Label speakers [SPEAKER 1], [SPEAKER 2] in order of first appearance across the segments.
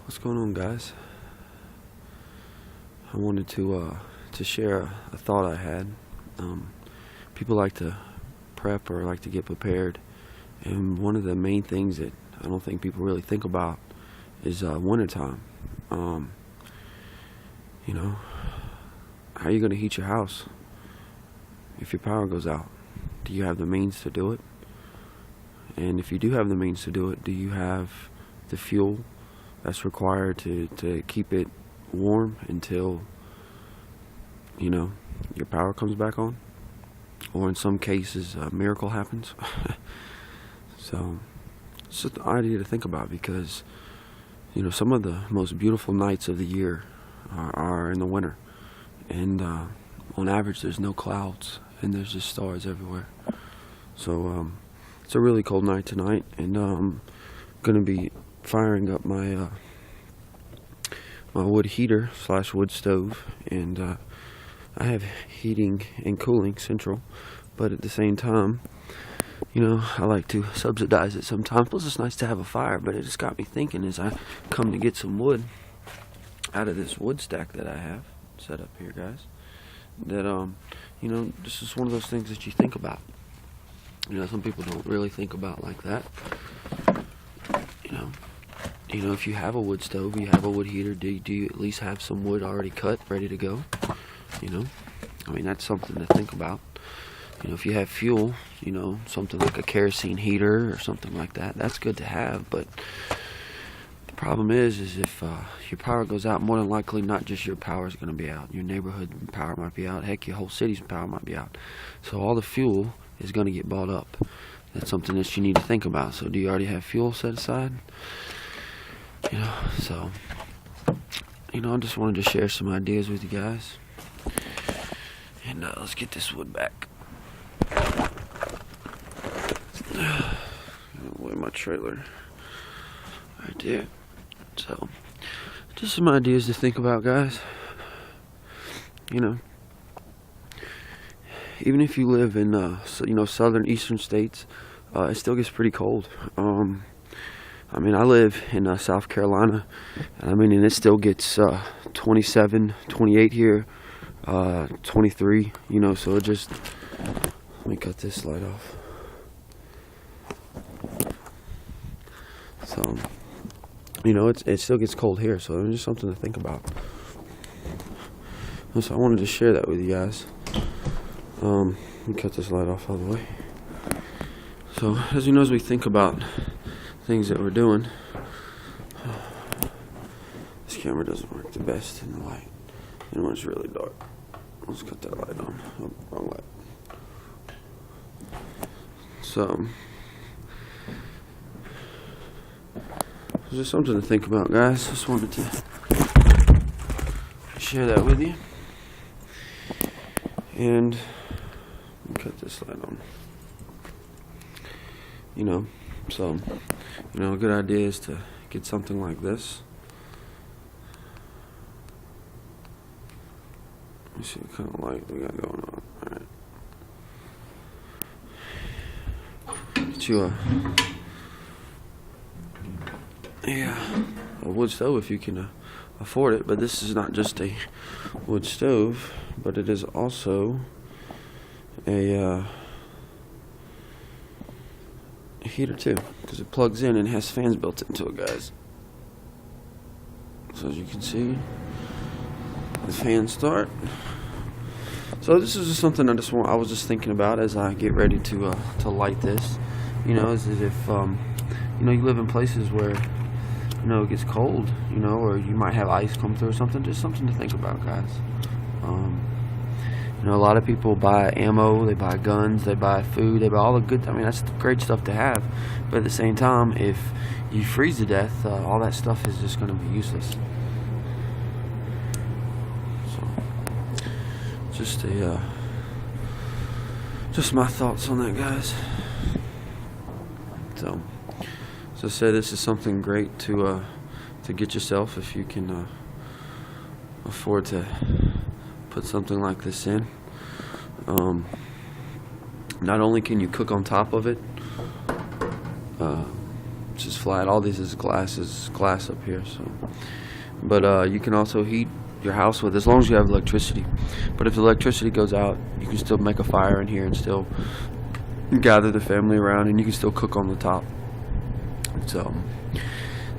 [SPEAKER 1] What's going on, guys? I wanted to share a thought I had. People like to prep or like to get prepared, and one of the main things that I don't think people really think about is wintertime. You know, how are you going to heat your house if your power goes out? Do you have the means to do it? And if you do have the means to do it, do you have the fuel that's required to keep it warm until, your power comes back on? Or in some cases, a miracle happens. So it's just an idea to think about, because some of the most beautiful nights of the year are in the winter, and on average there's no clouds and there's just stars everywhere. So it's a really cold night tonight, and I'm gonna be firing up my my wood heater / wood stove, and I have heating and cooling central, but at the same time, I like to subsidize it sometimes. Plus, it's nice to have a fire, but it just got me thinking as I come to get some wood out of this wood stack that I have set up here, guys, that, this is one of those things that you think about. Some people don't really think about like that. If you have a wood stove, you have a wood heater, do you at least have some wood already cut, ready to go? That's something to think about. If you have fuel, something like a kerosene heater or something like that, that's good to have. But the problem is if your power goes out, more than likely not just your power is going to be out. Your neighborhood power might be out. Heck, your whole city's power might be out. So all the fuel is going to get bought up. That's something that you need to think about. So do you already have fuel set aside? I just wanted to share some ideas with you guys. And let's get this wood back. Away my trailer right there. So, just some ideas to think about, guys. Even if you live in southern eastern states, it still gets pretty cold. I live in South Carolina, and it still gets 27, 28 here, 23, so it just, let me cut this light off. So, it still gets cold here, so it's just something to think about. So I wanted to share that with you guys. Let me cut this light off all the way. So, as we think about things that we're doing, this camera doesn't work the best in the light, and when it's really dark. Let's cut that light on. Oh, wrong light. So, it's just something to think about, guys. Just wanted to share that with you. And cut this light on. So, a good idea is to get something like this. Let me see what kind of light we got going on. Alright. Get you a wood stove if you can afford it. But this is not just a wood stove, but it is also a heater too, because it plugs in and has fans built into it, guys. So as you can see, the fans start. So this is just something I was just thinking about as I get ready to light this. As if you live in places where it gets cold, or you might have ice come through or something. Just something to think about, guys. A lot of people buy ammo, they buy guns, they buy food, they buy all the good. That's great stuff to have. But at the same time, if you freeze to death, all that stuff is just going to be useless. So, just my thoughts on that, guys. So I say this is something great to get yourself if you can afford to put something like this in. Not only can you cook on top of it, It's just flat. All this is glass up here. So, but you can also heat your house with, as long as you have electricity. But if the electricity goes out, you can still make a fire in here and still gather the family around, and you can still cook on the top. So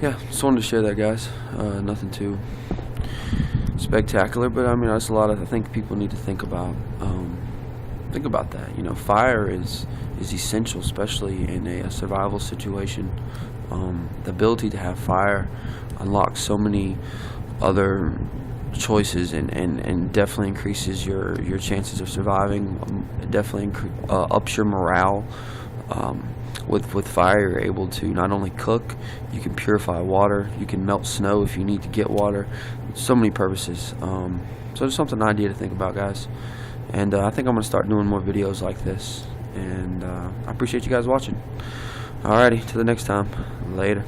[SPEAKER 1] yeah, just wanted to share that, guys. Nothing too spectacular, but I mean, that's a lot of, I think people need to think about that. You know, fire is essential, especially in a survival situation. The ability to have fire unlocks so many other choices, and definitely increases your chances of surviving. It definitely ups your morale. With fire, you're able to not only cook, you can purify water, you can melt snow if you need to get water. So many purposes. So just something, an idea to think about, guys. And I think I'm going to start doing more videos like this. And I appreciate you guys watching. Alrighty, till the next time. Later.